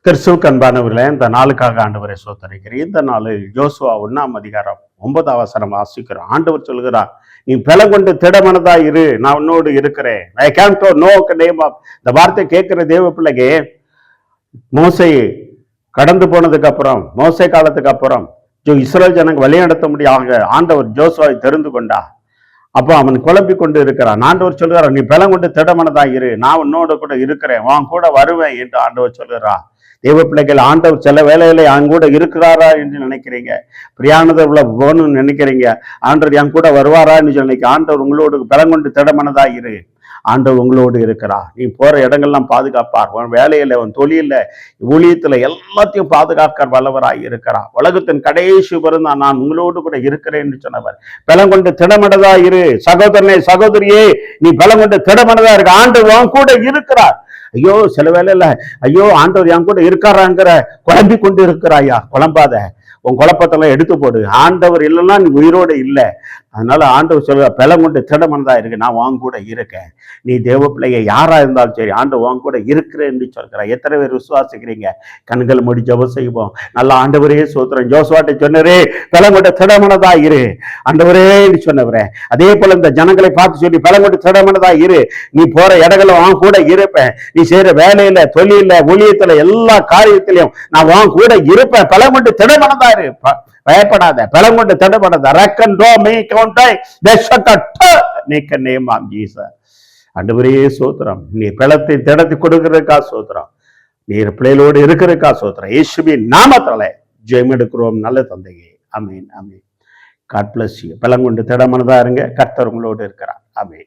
கிறிஸ்துவுக்கு அன்பானவர்களே, இந்த நாளுக்காக ஆண்டவரை சோத்தரிக்கிறேன். இந்த நாளில் யோசுவா 1 9 வாசிக்கிறோம். ஆண்டவர் சொல்கிறார், நீ பலம் கொண்டு திடமனதா இரு, நான் உன்னோடு இருக்கிறேன். I can to know name of. இந்த வார்த்தை கேட்கிற தேவ பிள்ளைக்கு, மோசே கடந்து போனதுக்கு அப்புறம், மோசே காலத்துக்கு அப்புறம் இஸ்ரேல் ஜனங்க வழிநடத்த முடியாத ஆண்டவர் ஜோசுவாவை தெரிந்து கொண்டா. அப்போ அவன் குழம்பி கொண்டு இருக்கிறான். ஆண்டவர் சொல்கிறார், நீ பலம் கொண்டு திடமனதா இரு, நான் உன்னோடு கூட இருக்கிறேன், உன் கூட வருவேன் என்று ஆண்டவர் சொல்கிறார். தேவ பிள்ளைகள், ஆண்டவர் சில வேலையில என் கூட இருக்கிறாரா என்று நினைக்கிறீங்க, பிரியாணத்துல போகணும்னு நினைக்கிறீங்க, ஆண்டவர் என் கூட வருவாரான்னு நினைக்க, ஆண்டவர் உங்களோடு பலம் கொண்டு திடமனதா இரு, ஆண்டவர் உங்களோடு இருக்கிறார். நீ போற இடங்கள்லாம் பாதுகாப்பார். உன் வேலையில, உன் தொழில, ஊழியத்துல எல்லாத்தையும் பாதுகாக்க வல்லவராய் இருக்கிறார். உலகத்தின் கடைசி வரும் நான் உங்களோடு கூட இருக்கிறேன் என்று சொன்னவர். பலம் கொண்டு திடமனதா இரு. சகோதரனே, சகோதரியே, நீ பலம் கொண்டு திடமனதா இருக்க, ஆண்டவர் உன் கூட இருக்கிறார். ஐயோ, சில வேலையில ஐயோ ஆண்டவர் என் கூட இருக்காராங்கிற குழம்பி கொண்டு இருக்கிறாயா, குழம்பாத. உன் குழப்பத்தெல்லாம் எடுத்து போடு. ஆண்டவர் இல்லைன்னா நீ உயிரோடு இல்லை. அதனால ஆண்டவர் சொல்ற, பலம் கொண்டு திடமனதா இருக்கு, நான் வாங்க கூட இருக்கேன். நீ தேவ பிள்ளைய யாரா இருந்தாலும் சரி, ஆண்டவர் வாங்க கூட இருக்கிறேன்னு சொல்கிறார். எத்தனை பேர் விசுவாசிக்கிறீங்க? கண்கள் மூடி ஜெபம் செய்வோம். நல்ல ஆண்டவரே சோத்திரம். ஜோசுவாட்ட சொன்னரே, பலம் கொண்டு திடமனதா இரு ஆண்டவரே சொன்னவரே. அதே போல இந்த ஜனங்களை பார்த்து சொல்லி, பலம் கொண்டு திடமனதா இரு, நீ போற இடங்களும் வாங்க கூட இருப்பேன், நீ செய்யற வேலையில, தொழில, ஊழியத்துல, எல்லா காரியத்திலையும் நான் வாங்க கூட இருப்பேன். பலம் கொண்டு திடமனதா இரு, பயப்படாத, பலம் கொண்டு திடப்படாத. ஆண்டவரே சோத்திரம். நீ பலத்தை திடத்தை கொடுக்கிறதுக்கா சோத்திரம், நீர் பிள்ளைகளோடு இருக்கிறதுக்கா சோத்திரம். இயேசுவின் நாமத்தினாலே ஜெயம் எடுக்கிறோம் நல்ல தந்தையே. Amen, amen. God bless you. பலம் கொண்டு திடமனதா இருங்க. கர்த்தர் உங்களோடு இருக்கிறார். ஆமென்.